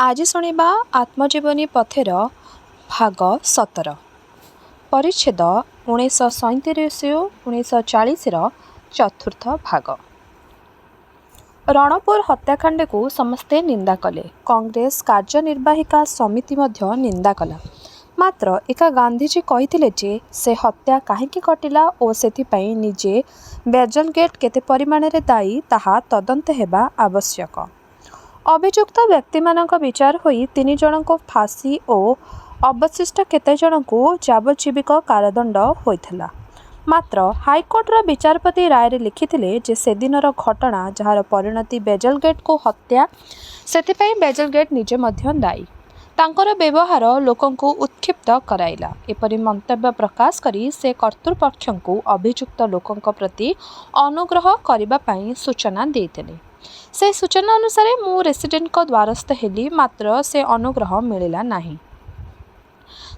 आज शुणा आत्मजीवनी पथेर भाग 17 परिच्छेद 1937-1940 चतुर्थ भाग। रणपुर हत्याकांड को समस्ते निंदा कले। कांग्रेस कार्यनिर्वाहिका समिति मध्य निंदा कला। मात्र एका गांधीजी कहिथिले जे से हत्या काहेकि घटिला और सेथिपाई निजे बेजलगेट केते परिमाण रे दायी ताहा तदंत हेबा आवश्यक। अभियुक्त व्यक्ति मानक विचार होई 3 जन को फांसी और अवशिष्ट केते जन को जावजीविक कारादंड होइथिला। मात्र हाईकोर्टर विचारपति राय लिखिथिले जे से दिनर घटना जहार परिणति बेजलगेट को हत्या सेथिपाई बेजलगेट निजे मध्य दायी। तांकर व्यवहार लोकंकु उत्क्षिप्त कराइला। एपरि मंतव्य प्रकाश करी से कर्तृपक्षंकु अभियुक्त लोकंक प्रति अनुग्रह करिबा पई सूचना देइथिले। से सूचना अनुसार मु रेसिडेंट को द्वारस्थ हेली, मात्र से अनुग्रह मिलिला नहीं।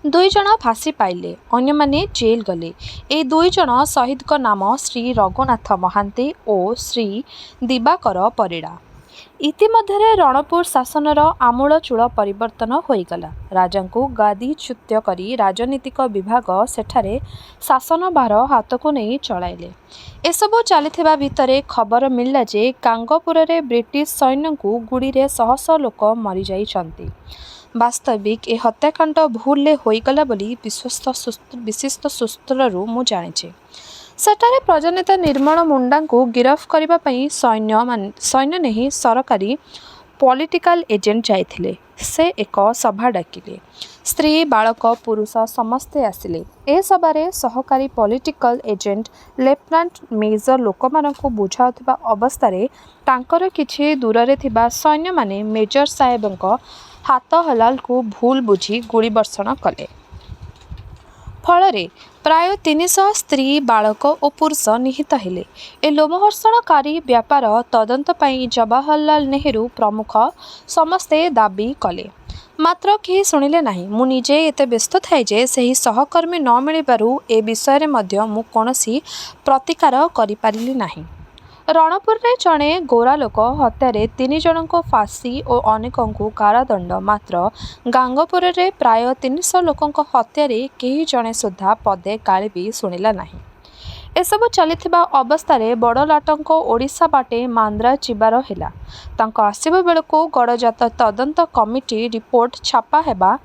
2 जन फांसी पाइले, अन्य माने जेल गले। ए 2 जन शहीद को नाम श्री रघुनाथ महांती और श्री दिवाकर परिड़ा। इतिमध्य रणपुर शासनर आमूलचूल परिवर्तन होईगला। राजा को गादीच्युत करी राजनीतिक विभाग सेठारे शासन भार हाथ को नहीं चलाइले। एसबू चलीथिबा भितरे खबर मिलला जे गांगपुर रे ब्रिटिश सैन्य को गुड़ी रे शह शह लोक मरी जाइछंती। वास्तविक ए हत्याकांड भूलले होईगला बोली विशिष्ट सूत्ररू मु जानिछे। सेठारे प्रजानेता निर्मल मुंडा को गिरफ करबा पई सैन्य नहीं सरकारी पॉलिटिकल एजेंट जाइथिले। से एक सभा डाकिले। स्त्री बालक पुरुष समस्ते आसिले। ए सभारे सहकारी पॉलिटिकल एजेंट लेफ्टिनेंट मेजर लोक मानकु बुझाउथिबा अवस्थारे तांकर किछि दूररे थिबा सैन्य माने मेजर साहेबंक हाथ हलाल को भूल बुझी गुली वर्षण कले। फलरे प्राय 300 स्त्री बालक और पुरुष निहित हेले। ए लोमहर्षणकारी व्यापार तदंत पई जवाहरलाल नेहरू प्रमुख समस्ते दाबी कले। मात्र केही शुणिले नहीं। मु निजे एते व्यस्त थाए जे सही सहकर्मी न मिलिबारु ए विषय रे मध्य मु कोनोसी प्रतिकार करि पारिली नहीं। रणपुर रे जणे गोरा लोक हत्यारे 3 जन को फांसी और अनेकों को कारादंड। मात्र गांगपुर रे प्राय 300 लोकंक हत्यारे केही जणे सुद्धा पदे गाली भी शुणिला नहीं। एसबू चलीथिबा अवस्थारे बड़लाटंक ओडिशा बाटे मांद्रा चिबार हेला। तांको आसीबा बेलको गड़जात तदंत कमिटी रिपोर्ट छापा हेबा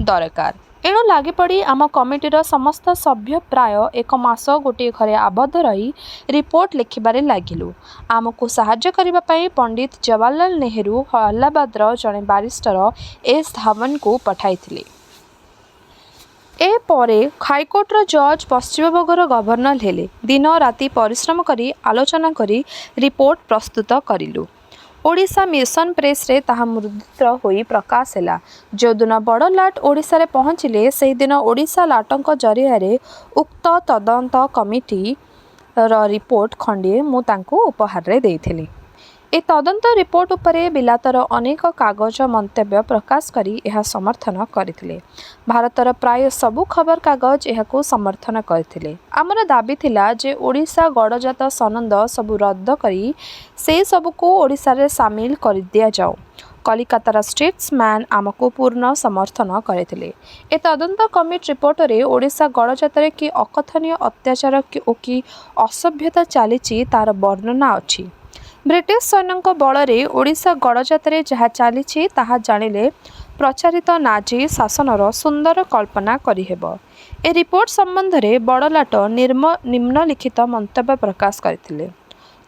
दरकार। एणु लागि पड़ी आम कमिटीर समस्त सभ्य प्राय 1 मास गोटे घरे आबद्ध रही रिपोर्ट लिखिबारे लागिलु। आमको साहाय्य करिबा पई पंडित जवाहरलाल नेहरू अल्लाहाबादर जणे बारिस्टर एस धावन को पठाइथिले। ए परे हाईकोर्टर जज पश्चिमबंगर गवर्नर हेले। दिन राति परिश्रम करी आलोचना करी रिपोर्ट प्रस्तुत करिलु। ओडिशा मिशन प्रेस रे ताहा मुद्रित होई प्रकाश हैला। जो दिन बड़लाट ओडिशा रे पहुँचिले से दिन ओडिशा लाटंक जरिया रे उक्त तदंत कमिटी रिपोर्ट खंडे मु तांको उपहार रे देइथिली। ए तदंत रिपोर्ट उपरे बिलातर अनेक कागज मंतव्य प्रकाश करी यह समर्थन करथिले। भारतर प्राय सबु खबर कागज यहाको समर्थन करथिले। आमर दाबी थिला जे ओडिशा गड़जात सनंद सबु रद्द करी से सबु को ओडिशा रे शामिल कर दिया जाओ। कलिकतार स्टेट्समैन आमको पूर्ण समर्थन करथिले। ए तदंत कमिटी रिपोर्ट रे ओडिशा गड़जात रे कि अकथनीय अत्याचार कि असभ्यता चलीची तार वर्णना अछि। ब्रिटिश सैन्य बल रे ओडिशा गड़जात रे जहा चलीची ताहा जानिले प्रचारित नाजी शासनर सुंदर कल्पना करिहेब। ए रिपोर्ट संबंध रे बड़लाट निम्नलिखित मंतव्य प्रकाश करथिले।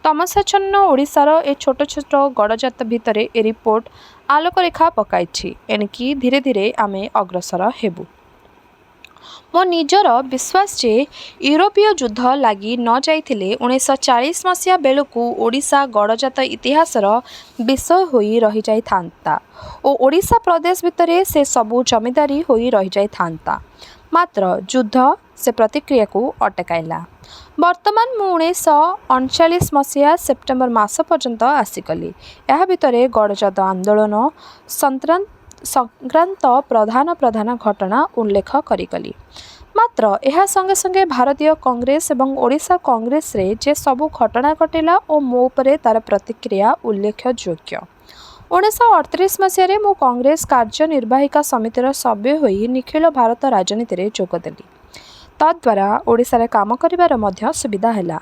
तमसाच्छन्न ओडिशार ए छोट छोट गड़जात भितरे ए रिपोर्ट आलोकरेखा पकाइछि। एणिकी धीरे धीरे आमे अग्रसर हेबु। मो निजर विश्वास जे यूरोपीय युद्ध लगी न जाइथिले 1940 मसीहा बेलू ओडिशा गड़जात इतिहासर विषय होई रही जाई थांता और ओडिशा प्रदेश भितरे से सबू जमीदारी होई रही जाई थांता। मात्र युद्ध से प्रतिक्रिया को अटकाइला। वर्तमान मु 1939 मसीहा सेप्टेम्बर मास पर्यंत आसीगली। यह भितरे गड़जात आंदोलन संक्रांत प्रधान घटना उल्लेख करिगली। मात्र यह संगे संगे भारतीय कांग्रेस एवं ओडिशा कांग्रेस रे जे सबु घटना घटिला और मो उपरे तार प्रतिक्रिया उल्लेखयोग्य। 1938 ମସିହାରେ ମୁଁ କଂଗ୍ରେସ କାର୍ଯ୍ୟନିର୍ବାହିକା ସମିତିର ସଭ୍ୟ ହୋଇ ନିଖିଳ ଭାରତ ରାଜନୀତିରେ ଯୋଗଦେଲି। ତଦ୍ୱାରା ଓଡ଼ିଶାରେ କାମ କରିବାର ମଧ୍ୟ ସୁବିଧା ହେଲା।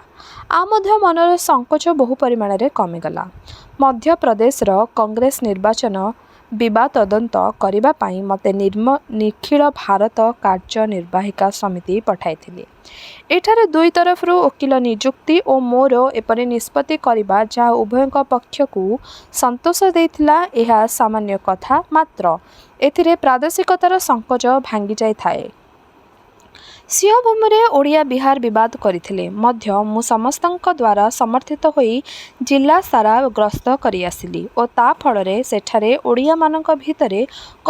ଆଉ ମଧ୍ୟ ମନର ସଙ୍କୋଚ ବହୁ ପରିମାଣରେ କମିଗଲା। ମଧ୍ୟପ୍ରଦେଶର କଂଗ୍ରେସ ନିର୍ବାଚନ ବିବାଦ ତଦନ୍ତ କରିବା ପାଇଁ ମୋତେ ନିଖିଳ ଭାରତ କାର୍ଯ୍ୟନିର୍ବାହିକା ସମିତି ପଠାଇଥିଲେ। ଏଠାରେ ଦୁଇ ତରଫରୁ ଓକିଲ ନିଯୁକ୍ତି ଓ ମୋର ଏପରି ନିଷ୍ପତ୍ତି କରିବା ଯାହା ଉଭୟଙ୍କ ପକ୍ଷକୁ ସନ୍ତୋଷ ଦେଇଥିଲା, ଏହା ସାମାନ୍ୟ କଥା, ମାତ୍ର ଏଥିରେ ପ୍ରାଦେଶିକତାର ସଙ୍କୋଚ ଭାଙ୍ଗିଯାଇଥାଏ। ସିଂହଭୂମିରେ ଓଡ଼ିଆ ବିହାର ବିବାଦ କରିଥିଲେ ମଧ୍ୟ ମୁଁ ସମସ୍ତଙ୍କ ଦ୍ୱାରା ସମର୍ଥିତ ହୋଇ ଜିଲ୍ଲା ସାରା ଗସ୍ତ କରିଆସିଲି ଓ ତା ଫଳରେ ସେଠାରେ ଓଡ଼ିଆମାନଙ୍କ ଭିତରେ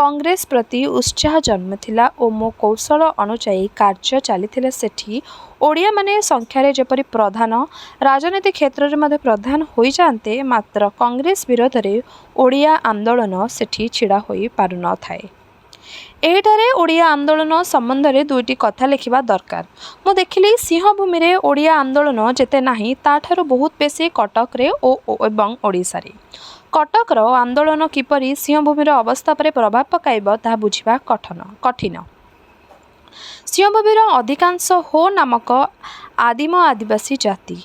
କଂଗ୍ରେସ ପ୍ରତି ଉତ୍ସାହ ଜନ୍ମିଥିଲା ଓ ମୋ କୌଶଳ ଅନୁଯାୟୀ କାର୍ଯ୍ୟ ଚାଲିଥିଲେ। ସେଠି ଓଡ଼ିଆମାନେ ସଂଖ୍ୟାରେ ଯେପରି ପ୍ରଧାନ, ରାଜନୀତି କ୍ଷେତ୍ରରେ ମଧ୍ୟ ପ୍ରଧାନ ହୋଇଯାଆନ୍ତେ, ମାତ୍ର କଂଗ୍ରେସ ବିରୋଧରେ ଓଡ଼ିଆ ଆନ୍ଦୋଳନ ସେଠି ଛିଡ଼ା ହୋଇ ପାରୁନଥାଏ। ଏହିଠାରେ ଓଡ଼ିଆ ଆନ୍ଦୋଳନ ସମ୍ବନ୍ଧରେ ଦୁଇଟି କଥା ଲେଖିବା ଦରକାର। ମୁଁ ଦେଖିଲି ସିଂହଭୂମିରେ ଓଡ଼ିଆ ଆନ୍ଦୋଳନ ଯେତେ ନାହିଁ ତାଠାରୁ ବହୁତ ବେଶୀ କଟକରେ ଏବଂ ଓଡ଼ିଶାରେ। କଟକର ଆନ୍ଦୋଳନ କିପରି ସିଂହଭୂମିର ଅବସ୍ଥା ଉପରେ ପ୍ରଭାବ ପକାଇବ ତାହା ବୁଝିବା କଠିନ। ସିଂହଭୂମିର ଅଧିକାଂଶ ହୋ ନାମକ ଆଦିମ ଆଦିବାସୀ ଜାତି।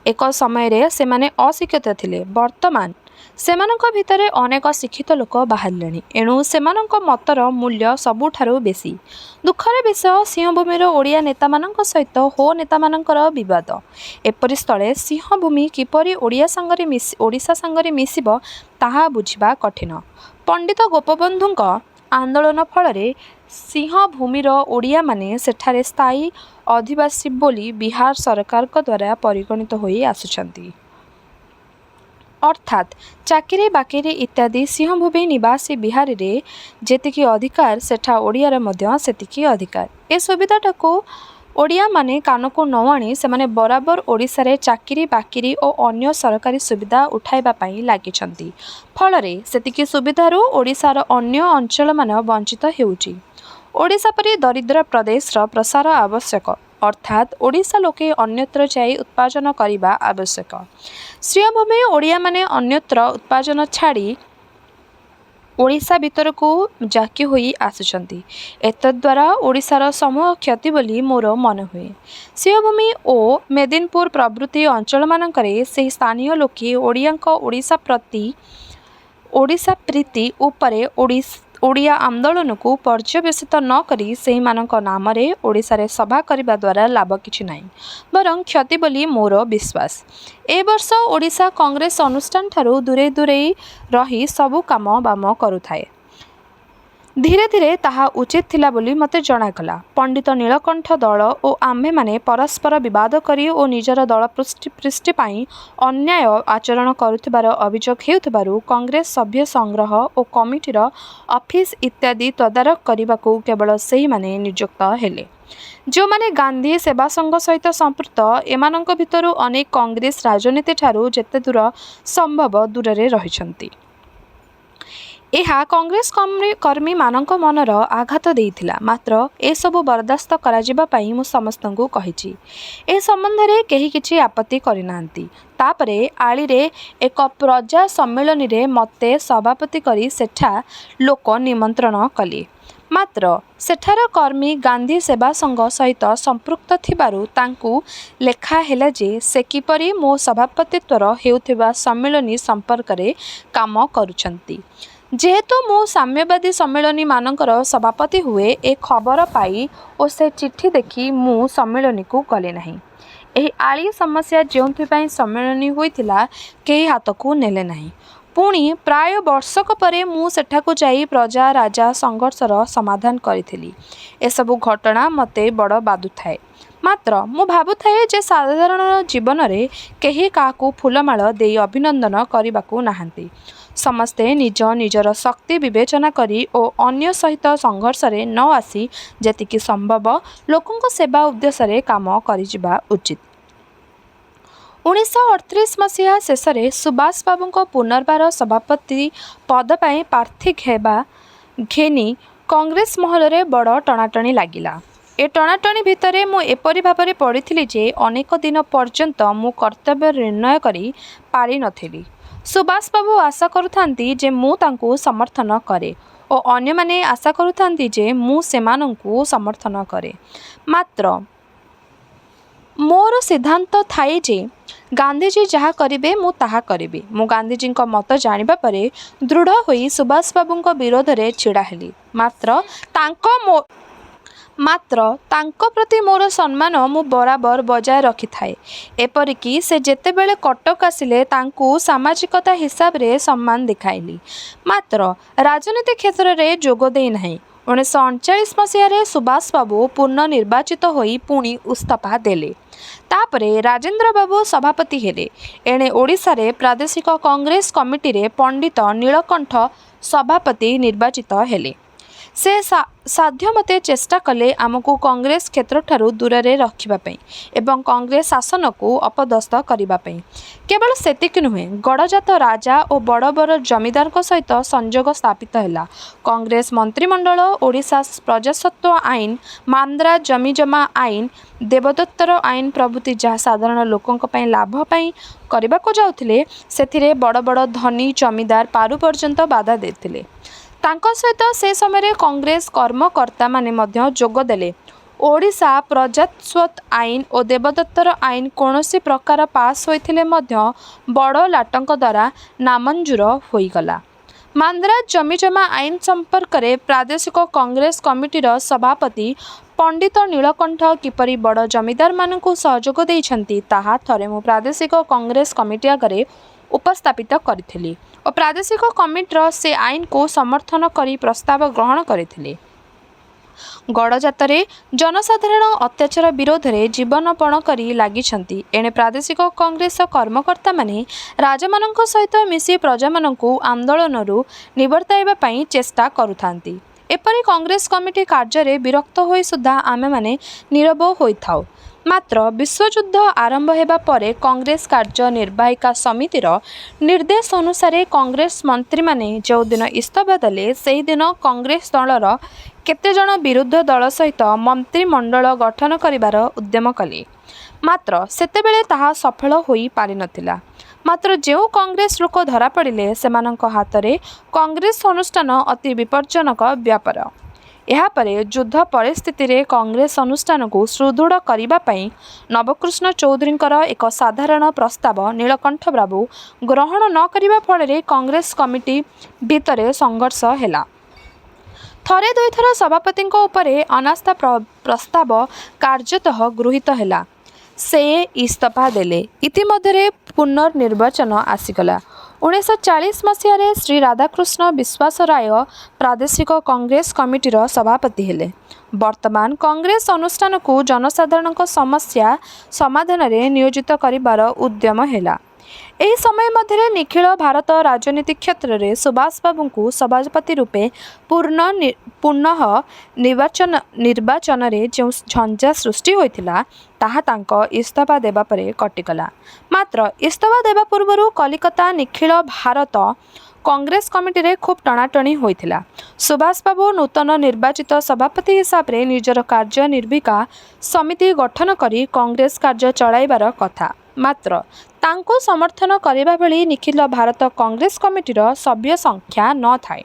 ଏକ ସମୟରେ ସେମାନେ ଅଶିକ୍ଷିତ ଥିଲେ। ବର୍ତ୍ତମାନ ସେମାନଙ୍କ ଭିତରେ ଅନେକ ଶିକ୍ଷିତ ଲୋକ ବାହାରିଲେଣି। ଏଣୁ ସେମାନଙ୍କ ମତର ମୂଲ୍ୟ ସବୁଠାରୁ ବେଶୀ। ଦୁଃଖର ବିଷୟ, ସିଂହଭୂମିର ଓଡ଼ିଆ ନେତାମାନଙ୍କ ସହିତ ହୋ ନେତାମାନଙ୍କର ବିବାଦ। ଏପରି ସ୍ଥଳେ ସିଂହଭୂମି କିପରି ଓଡ଼ିଶା ସାଙ୍ଗରେ ମିଶିବ ତାହା ବୁଝିବା କଠିନ। ପଣ୍ଡିତ ଗୋପବନ୍ଧୁଙ୍କ ଆନ୍ଦୋଳନ ଫଳରେ ସିଂହଭୂମିର ଓଡ଼ିଆମାନେ ସେଠାରେ ସ୍ଥାୟୀ ଅଧିବାସୀ ବୋଲି ବିହାର ସରକାରଙ୍କ ଦ୍ୱାରା ପରିଗଣିତ ହୋଇ ଆସୁଛନ୍ତି। ଅର୍ଥାତ୍ ଚାକିରି ବାକିରି ଇତ୍ୟାଦି ସିଂହଭୂମି ନିବାସୀ ବିହାରୀରେ ଯେତିକି ଅଧିକାର ସେଠା ଓଡ଼ିଆର ମଧ୍ୟ ସେତିକି ଅଧିକାର। ଏ ସୁବିଧାଟାକୁ ଓଡ଼ିଆମାନେ କାନକୁ ନ ଆଣି ସେମାନେ ବରାବର ଓଡ଼ିଶାରେ ଚାକିରି ବାକିରି ଓ ଅନ୍ୟ ସରକାରୀ ସୁବିଧା ଉଠାଇବା ପାଇଁ ଲାଗିଛନ୍ତି। ଫଳରେ ସେତିକି ସୁବିଧାରୁ ଓଡ଼ିଶାର ଅନ୍ୟ ଅଞ୍ଚଳମାନ ବଞ୍ଚିତ ହେଉଛି। ଓଡ଼ିଶା ପରି ଦରିଦ୍ର ପ୍ରଦେଶର ପ୍ରସାର ଆବଶ୍ୟକ, ଅର୍ଥାତ୍ ଓଡ଼ିଶା ଲୋକେ ଅନ୍ୟତ୍ର ଯାଇ ଉତ୍ପାଦନ କରିବା ଆବଶ୍ୟକ। ସିଂହଭୂମି ଓଡ଼ିଆମାନେ ଅନ୍ୟତ୍ର ଉତ୍ପାଦନ ଛାଡ଼ି ଓଡ଼ିଶା ଭିତରକୁ ଜାକି ହୋଇ ଆସୁଛନ୍ତି। ଏତଦ୍ଦ୍ୱାରା ଓଡ଼ିଶାର ସମୂହ କ୍ଷତି ବୋଲି ମୋର ମନେହୁଏ। ସିଂହଭୂମି ଓ ମେଦିନପୁର ପ୍ରଭୃତି ଅଞ୍ଚଳମାନଙ୍କରେ ସେହି ସ୍ଥାନୀୟ ଲୋକେ ଓଡ଼ିଆଙ୍କ ଓଡ଼ିଶା ପ୍ରୀତି ଉପରେ ଓଡ଼ିଆ ଆନ୍ଦୋଳନକୁ ପର୍ଯ୍ୟବେସିତ ନ କରି ସେହିମାନଙ୍କ ନାମରେ ଓଡ଼ିଶାରେ ସଭା କରିବା ଦ୍ୱାରା ଲାଭ କିଛି ନାହିଁ, ବରଂ କ୍ଷତି ବୋଲି ମୋର ବିଶ୍ୱାସ। ଏ ବର୍ଷ ଓଡ଼ିଶା କଂଗ୍ରେସ ଅନୁଷ୍ଠାନଠାରୁ ଦୂରେଇ ରହି ସବୁ କାମ ବାମ କରୁଥାଏ। ଧୀରେ ଧୀରେ ତାହା ଉଚିତ ଥିଲା ବୋଲି ମୋତେ ଜଣାଗଲା। ପଣ୍ଡିତ ନୀଳକଣ୍ଠ ଦଳ ଓ ଆମ୍ଭେମାନେ ପରସ୍ପର ବିବାଦ କରି ଓ ନିଜର ଦଳ ପୃଷ୍ଟି ପାଇଁ ଅନ୍ୟାୟ ଆଚରଣ କରୁଥିବାର ଅଭିଯୋଗ ହେଉଥିବାରୁ କଂଗ୍ରେସ ସଭ୍ୟ ସଂଗ୍ରହ ଓ କମିଟିର ଅଫିସ ଇତ୍ୟାଦି ତଦାରଖ କରିବାକୁ କେବଳ ସେହିମାନେ ନିଯୁକ୍ତ ହେଲେ, ଯେଉଁମାନେ ଗାନ୍ଧୀ ସେବାସଂଘ ସହିତ ସମ୍ପୃକ୍ତ। ଏମାନଙ୍କ ଭିତରୁ ଅନେକ କଂଗ୍ରେସ ରାଜନୀତିଠାରୁ ଯେତେ ଦୂର ସମ୍ଭବ ଦୂରରେ ରହିଛନ୍ତି। ଏହା କଂଗ୍ରେସ କର୍ମୀମାନଙ୍କ ମନର ଆଘାତ ଦେଇଥିଲା, ମାତ୍ର ଏସବୁ ବରଦାସ୍ତ କରାଯିବା ପାଇଁ ମୁଁ ସମସ୍ତଙ୍କୁ କହିଛି। ଏ ସମ୍ବନ୍ଧରେ କେହି କିଛି ଆପତ୍ତି କରିନାହାନ୍ତି। ତାପରେ ଆଳିରେ ଏକ ପ୍ରଜା ସମ୍ମିଳନୀରେ ମୋତେ ସଭାପତି କରି ସେଠା ଲୋକ ନିମନ୍ତ୍ରଣ କଲେ। ମାତ୍ର ସେଠାର କର୍ମୀ ଗାନ୍ଧୀ ସେବାସଂଘ ସହିତ ସମ୍ପୃକ୍ତ ଥିବାରୁ ତାଙ୍କୁ ଲେଖା ହେଲା ଯେ ସେ କିପରି ମୋ ସଭାପତିତ୍ୱର ହେଉଥିବା ସମ୍ମିଳନୀ ସମ୍ପର୍କରେ କାମ କରୁଛନ୍ତି। ଯେହେତୁ ମୁଁ ସାମ୍ୟବାଦୀ ସମ୍ମିଳନୀମାନଙ୍କର ସଭାପତି ହୁଏ, ଏ ଖବର ପାଇ ଓ ସେ ଚିଠି ଦେଖି ମୁଁ ସମ୍ମିଳନୀକୁ ଗଲି ନାହିଁ। ଏହି ଆଳି ସମସ୍ୟା ଯେଉଁଥିପାଇଁ ସମ୍ମିଳନୀ ହୋଇଥିଲା କେହି ହାତକୁ ନେଲେ ନାହିଁ। ପୁଣି ପ୍ରାୟ ବର୍ଷକ ପରେ ମୁଁ ସେଠାକୁ ଯାଇ ପ୍ରଜା ରାଜା ସଂଘର୍ଷର ସମାଧାନ କରିଥିଲି। ଏସବୁ ଘଟଣା ମୋତେ ବଡ଼ ବାଧୁଥାଏ। ମାତ୍ର ମୁଁ ଭାବୁଥାଏ ଯେ ସାଧାରଣ ଜୀବନରେ କେହି କାହାକୁ ଫୁଲମାଳ ଦେଇ ଅଭିନନ୍ଦନ କରିବାକୁ ନାହାନ୍ତି। ସମସ୍ତେ ନିଜ ନିଜର ଶକ୍ତି ବିବେଚନା କରି ଓ ଅନ୍ୟ ସହିତ ସଂଘର୍ଷରେ ନ ଆସି ଯେତିକି ସମ୍ଭବ ଲୋକଙ୍କ ସେବା ଉଦ୍ଦେଶ୍ୟରେ କାମ କରିଯିବା ଉଚିତ। 1938 ମସିହା ଶେଷରେ ସୁଭାଷ ବାବୁଙ୍କ ପୁନର୍ବାର ସଭାପତି ପଦ ପାଇଁ ପ୍ରାର୍ଥୀ ଘେନି କଂଗ୍ରେସ ମହଲରେ ବଡ଼ ଟଣାଟଣି ଲାଗିଲା। ଏ ଟଣାଟଣି ଭିତରେ ମୁଁ ଏପରି ଭାବରେ ପଡ଼ିଥିଲି ଯେ ଅନେକ ଦିନ ପର୍ଯ୍ୟନ୍ତ ମୁଁ କର୍ତ୍ତବ୍ୟ ନିର୍ଣ୍ଣୟ କରି ପାରିନଥିଲି। ସୁଭାଷ ବାବୁ ଆଶା କରୁଥାନ୍ତି ଯେ ମୁଁ ତାଙ୍କୁ ସମର୍ଥନ କରେ ଓ ଅନ୍ୟମାନେ ଆଶା କରୁଥାନ୍ତି ଯେ ମୁଁ ସେମାନଙ୍କୁ ସମର୍ଥନ କରେ। ମାତ୍ର ମୋର ସିଦ୍ଧାନ୍ତ ଥାଏ ଯେ ଗାନ୍ଧିଜୀ ଯାହା କରିବେ ମୁଁ ତାହା କରିବି। ମୁଁ ଗାନ୍ଧିଜୀଙ୍କ ମତ ଜାଣିବା ପରେ ଦୃଢ଼ ହୋଇ ସୁଭାଷ ବାବୁଙ୍କ ବିରୋଧରେ ଛିଡ଼ା ହେଲି। ମାତ୍ର ତାଙ୍କ ପ୍ରତି ମୋର ସମ୍ମାନ ମୁଁ ବରାବର ବଜାୟ ରଖିଥାଏ। ଏପରିକି ସେ ଯେତେବେଳେ କଟକ ଆସିଲେ ତାଙ୍କୁ ସାମାଜିକତା ହିସାବରେ ସମ୍ମାନ ଦେଖାଇଲି। ମାତ୍ର ରାଜନୀତି କ୍ଷେତ୍ରରେ ଯୋଗ ଦେଇନାହିଁ। 1939 ମସିହାରେ ସୁଭାଷ ବାବୁ ପୁନଃନିର୍ବାଚିତ ହୋଇ ପୁଣି ଇସ୍ତଫା ଦେଲେ। ତାପରେ ରାଜେନ୍ଦ୍ର ବାବୁ ସଭାପତି ହେଲେ। ଏଣେ ଓଡ଼ିଶାରେ ପ୍ରାଦେଶିକ କଂଗ୍ରେସ କମିଟିରେ ପଣ୍ଡିତ ନୀଳକଣ୍ଠ ସଭାପତି ନିର୍ବାଚିତ ହେଲେ। ସେ ସାଧ୍ୟମତେ ଚେଷ୍ଟା କଲେ ଆମକୁ କଂଗ୍ରେସ କ୍ଷେତ୍ରଠାରୁ ଦୂରରେ ରଖିବା ପାଇଁ ଏବଂ କଂଗ୍ରେସ ଶାସନକୁ ଅପଦସ୍ଥ କରିବା ପାଇଁ। କେବଳ ସେତିକି ନୁହେଁ, ଗଡ଼ଜାତ ରାଜା ଓ ବଡ଼ ବଡ଼ ଜମିଦାରଙ୍କ ସହିତ ସଂଯୋଗ ସ୍ଥାପିତ ହେଲା। କଂଗ୍ରେସ ମନ୍ତ୍ରିମଣ୍ଡଳ ଓଡ଼ିଶା ପ୍ରଜାସତ୍ତ୍ୱ ଆଇନ, ମାନ୍ଦ୍ରା ଜମିଜମା ଆଇନ, ଦେବଦତ୍ତର ଆଇନ ପ୍ରଭୃତି ଯାହା ସାଧାରଣ ଲୋକଙ୍କ ପାଇଁ ଲାଭ ପାଇଁ କରିବାକୁ ଯାଉଥିଲେ, ସେଥିରେ ବଡ଼ ବଡ଼ ଧନୀ ଜମିଦାର ପାରୁ ପର୍ଯ୍ୟନ୍ତ ବାଧା ଦେଇଥିଲେ। ତାଙ୍କ ସହିତ ସେ ସମୟରେ କଂଗ୍ରେସ କର୍ମକର୍ତ୍ତାମାନେ ମଧ୍ୟ ଯୋଗ ଦେଲେ। ଓଡ଼ିଶା ପ୍ରଜାସତ୍ତ୍ୱ ଆଇନ ଓ ଦେବଦତ୍ତର ଆଇନ କୌଣସି ପ୍ରକାର ପାସ୍ ହୋଇଥିଲେ ମଧ୍ୟ ବଡ଼ ଲାଟଙ୍କ ଦ୍ୱାରା ନାମଞ୍ଜୁର ହୋଇଗଲା। ମାନ୍ଦ୍ରା ଜମିଜମା ଆଇନ ସମ୍ପର୍କରେ ପ୍ରାଦେଶିକ କଂଗ୍ରେସ କମିଟିର ସଭାପତି ପଣ୍ଡିତ ନୀଳକଣ୍ଠ କିପରି ବଡ଼ ଜମିଦାରମାନଙ୍କୁ ସହଯୋଗ ଦେଇଛନ୍ତି, ତାହା ଥରେ ମୁଁ ପ୍ରାଦେଶିକ କଂଗ୍ରେସ କମିଟି ଆଗରେ ଉପସ୍ଥାପିତ କରିଥିଲି ଓ ପ୍ରାଦେଶିକ କମିଟିର ସେ ଆଇନକୁ ସମର୍ଥନ କରି ପ୍ରସ୍ତାବ ଗ୍ରହଣ କରିଥିଲେ। ଗଡ଼ଜାତରେ ଜନସାଧାରଣ ଅତ୍ୟାଚାର ବିରୋଧରେ ଜୀବନପଣ କରି ଲାଗିଛନ୍ତି। ଏଣେ ପ୍ରାଦେଶିକ କଂଗ୍ରେସ କର୍ମକର୍ତ୍ତାମାନେ ରାଜାମାନଙ୍କ ସହିତ ମିଶି ପ୍ରଜାମାନଙ୍କୁ ଆନ୍ଦୋଳନରୁ ନିବର୍ତ୍ତାଇବା ପାଇଁ ଚେଷ୍ଟା କରୁଥାନ୍ତି। ଏପରି କଂଗ୍ରେସ କମିଟି କାର୍ଯ୍ୟରେ ବିରକ୍ତ ହୋଇ ସୁଦ୍ଧା ଆମେମାନେ ନୀରବ ହୋଇଥାଉ। ମାତ୍ର ବିଶ୍ୱଯୁଦ୍ଧ ଆରମ୍ଭ ହେବା ପରେ କଂଗ୍ରେସ କାର୍ଯ୍ୟନିର୍ବାହିକା ସମିତିର ନିର୍ଦ୍ଦେଶ ଅନୁସାରେ କଂଗ୍ରେସ ମନ୍ତ୍ରୀମାନେ ଯେଉଁଦିନ ଇସ୍ତଫା ଦେଲେ, ସେହିଦିନ କଂଗ୍ରେସ ଦଳର କେତେଜଣ ବିରୋଧୀ ଦଳ ସହିତ ମନ୍ତ୍ରିମଣ୍ଡଳ ଗଠନ କରିବାର ଉଦ୍ୟମ କଲେ। ମାତ୍ର ସେତେବେଳେ ତାହା ସଫଳ ହୋଇ ପାରିନଥିଲା। ମାତ୍ର ଯେଉଁ କଂଗ୍ରେସ ଲୋକ ଧରାପଡ଼ିଲେ, ସେମାନଙ୍କ ହାତରେ କଂଗ୍ରେସ ଅନୁଷ୍ଠାନ ଅତି ବିପଜ୍ଜନକ ବ୍ୟାପାର। ଏହାପରେ ଯୁଦ୍ଧ ପରିସ୍ଥିତିରେ କଂଗ୍ରେସ ଅନୁଷ୍ଠାନକୁ ସୁଦୃଢ଼ କରିବା ପାଇଁ ନବକୃଷ୍ଣ ଚୌଧୁରୀଙ୍କର ଏକ ସାଧାରଣ ପ୍ରସ୍ତାବ ନୀଳକଣ୍ଠ ବାବୁ ଗ୍ରହଣ ନ କରିବା ଫଳରେ କଂଗ୍ରେସ କମିଟି ଭିତରେ ସଂଘର୍ଷ ହେଲା। ଥରେ ଦୁଇଥର ସଭାପତିଙ୍କ ଉପରେ ଅନାସ୍ଥା ପ୍ରସ୍ତାବ କାର୍ଯ୍ୟତଃ ଗୃହୀତ ହେଲା। ସେ ଇସ୍ତଫା ଦେଲେ। ଇତିମଧ୍ୟରେ ପୁନର୍ନିର୍ବାଚନ ଆସିଗଲା। 1940 ମସିହାରେ ଶ୍ରୀ ରାଧାକୃଷ୍ଣ ବିଶ୍ୱାସରାୟ ପ୍ରାଦେଶିକ କଂଗ୍ରେସ କମିଟିର ସଭାପତି ହେଲେ। ବର୍ତ୍ତମାନ କଂଗ୍ରେସ ଅନୁଷ୍ଠାନକୁ ଜନସାଧାରଣଙ୍କ ସମସ୍ୟା ସମାଧାନରେ ନିୟୋଜିତ କରିବାର ଉଦ୍ୟମ ହେଲା। ଏହି ସମୟ ମଧ୍ୟରେ ନିଖିଳ ଭାରତ ରାଜନୀତି କ୍ଷେତ୍ରରେ ସୁଭାଷ ବାବୁଙ୍କୁ ସଭାପତି ରୂପେ ପୁନଃ ନିର୍ବାଚନରେ ଯେଉଁ ଝଞ୍ଜା ସୃଷ୍ଟି ହୋଇଥିଲା, ତାହା ତାଙ୍କ ଇସ୍ତଫା ଦେବା ପରେ କଟିଗଲା। ମାତ୍ର ଇସ୍ତଫା ଦେବା ପୂର୍ବରୁ କଲିକତା ନିଖିଳ ଭାରତ କଂଗ୍ରେସ କମିଟିରେ ଖୁବ୍ ଟଣାଟଣି ହୋଇଥିଲା। ସୁଭାଷ ବାବୁ ନୂତନ ନିର୍ବାଚିତ ସଭାପତି ହିସାବରେ ନିଜର କାର୍ଯ୍ୟନିର୍ବାହିକା ସମିତି ଗଠନ କରି କଂଗ୍ରେସ କାର୍ଯ୍ୟ ଚଳାଇବାର କଥା। ମାତ୍ର ତାଙ୍କୁ ସମର୍ଥନ କରିବା ଭଳି ନିଖିଳ ଭାରତ କଂଗ୍ରେସ କମିଟିର ସଭ୍ୟ ସଂଖ୍ୟା ନ ଥାଏ।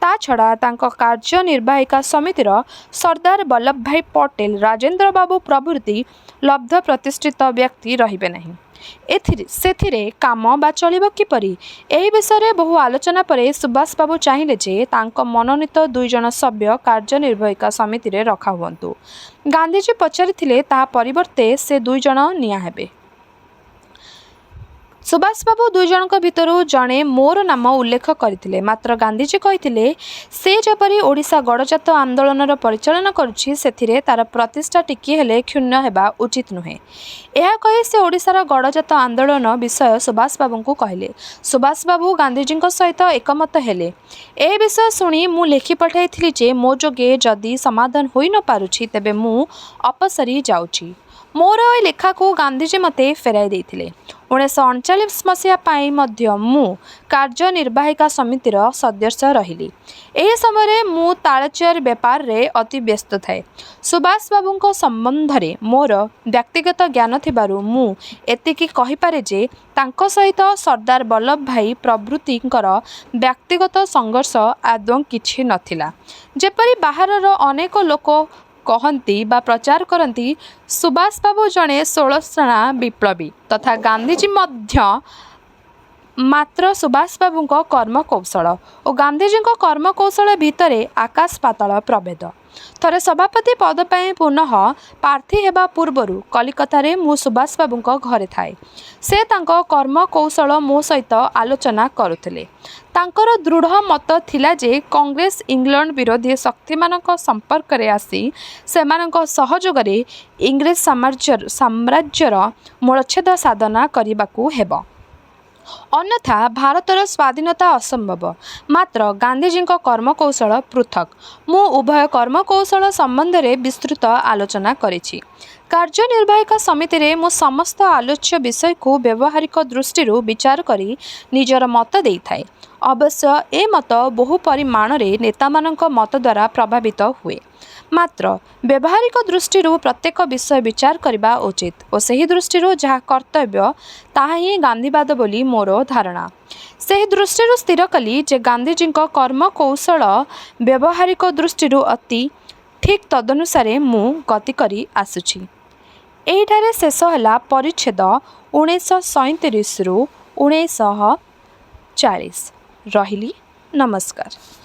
ତା ଛଡ଼ା ତାଙ୍କ କାର୍ଯ୍ୟନିର୍ବାହିକା ସମିତିର ସର୍ଦ୍ଦାର ବଲ୍ଲଭଭାଇ ପଟେଲ, ରାଜେନ୍ଦ୍ର ବାବୁ ପ୍ରଭୃତି ଲବ୍ଧ ପ୍ରତିଷ୍ଠିତ ବ୍ୟକ୍ତି ରହିବେ ନାହିଁ। ସେଥିରେ କାମ ବା ଚଳିବ କିପରି? ଏହି ବିଷୟରେ ବହୁ ଆଲୋଚନା ପରେ ସୁଭାଷ ବାବୁ ଚାହିଁଲେ ଯେ ତାଙ୍କ ମନୋନୀତ 2 ଜଣ ସଭ୍ୟ କାର୍ଯ୍ୟନିର୍ବାହିକା ସମିତିରେ ରଖା ହୁଅନ୍ତୁ। ଗାନ୍ଧିଜୀ ପଚାରିଥିଲେ, ତାହା ପରିବର୍ତ୍ତେ ସେ 2 ଜଣ ନିଆ ହେବେ। ସୁଭାଷ ବାବୁ 2 ଜଣଙ୍କ ଭିତରୁ ଜଣେ ମୋର ନାମ ଉଲ୍ଲେଖ କରିଥିଲେ। ମାତ୍ର ଗାନ୍ଧିଜୀ କହିଥିଲେ, ସେ ଯେପରି ଓଡ଼ିଶା ଗଡ଼ଜାତ ଆନ୍ଦୋଳନର ପରିଚାଳନା କରୁଛି, ସେଥିରେ ତା'ର ପ୍ରତିଷ୍ଠା ଟିକିଏ ହେଲେ କ୍ଷୁଣ୍ଣ ହେବା ଉଚିତ ନୁହେଁ। ଏହା କହି ସେ ଓଡ଼ିଶାର ଗଡ଼ଜାତ ଆନ୍ଦୋଳନ ବିଷୟ ସୁଭାଷ ବାବୁଙ୍କୁ କହିଲେ। ସୁଭାଷ ବାବୁ ଗାନ୍ଧିଜୀଙ୍କ ସହିତ ଏକମତ ହେଲେ। ଏ ବିଷୟ ଶୁଣି ମୁଁ ଲେଖି ପଠାଇଥିଲି ଯେ ମୋ ଯୋଗେ ଯଦି ସମାଧାନ ହୋଇ ନ ପାରୁଛି, ତେବେ ମୁଁ ଅପସରି ଯାଉଛି। मोर ए लेखा को गांधीजी मते फेराई देइथिले। 1939 मसीहा पाई मध्य मु कार्यनिर्वाहिका समितिर सदस्य रहिली। एही समय मु तालचेयर बेपार रे अति व्यस्त थाए। सुभाष बाबूंको संबंध रे मोर व्यक्तिगत ज्ञान थिबारु मु एतिकी कहि पारे जे तांको सहित सरदार वल्लभ भाई प्रभृतिंकर व्यक्तिगत संघर्ष आदौ किछि नथिला। जेपरि बाहरर अनेक लोक कहती बा प्रचार करती सुभाष बाबू जड़े 16 विप्लवी तथा गांधीजी मध्य मात्र सुभाष बाबू कर्मकौशल और गांधीजी कर्मकौशल भितर आकाश पाताल प्रभेद। थरे सभापति पद पर पुनः प्रार्थी हेबा पूर्वर कलिकता रे मु सुभाष बाबू घरे थाए। से तांको कर्मकौशल मो सहित आलोचना करुथिले। तांकर दृढ़ मत थिला जे कांग्रेस इंग्लैंड विरोधी शक्ति मानक संपर्क रे आसी सेमानक सहयोग रे इंग्रेज साम्राज्यर मूलच्छेद साधना करबाकू हेबो। अन्यथा भारतर स्वाधीनता असंभव। मात्र गांधीजी कर्मकौशल पृथक। मु उभय कर्मकौशल संबंध में विस्तृत आलोचना करिछि। कार्यनिर्वाहिका समिति रे मु समस्त आलोच्य विषय को व्यवहारिक दृष्टि विचार करी निजर मत देइथाए। अवश्य ए मत बहु परिमाण रे नेता मानक मत द्वारा प्रभावित हुए। मात्र व्यवहारिक दृष्टि प्रत्येक विषय विचार करने उचित और सही दृष्टि जहाँ कर्तव्य ताहा ही गांधीवाद बोली मोर धारणा। सही दृष्टि स्थिर कली जे गांधीजी कर्मकौशल व्यवहारिक दृष्टि अति ठीक तदनुसार मु गति करी आसुछि। एहिठारे शेष होला परिच्छेद 1937 रु 1940। रहिली। नमस्कार।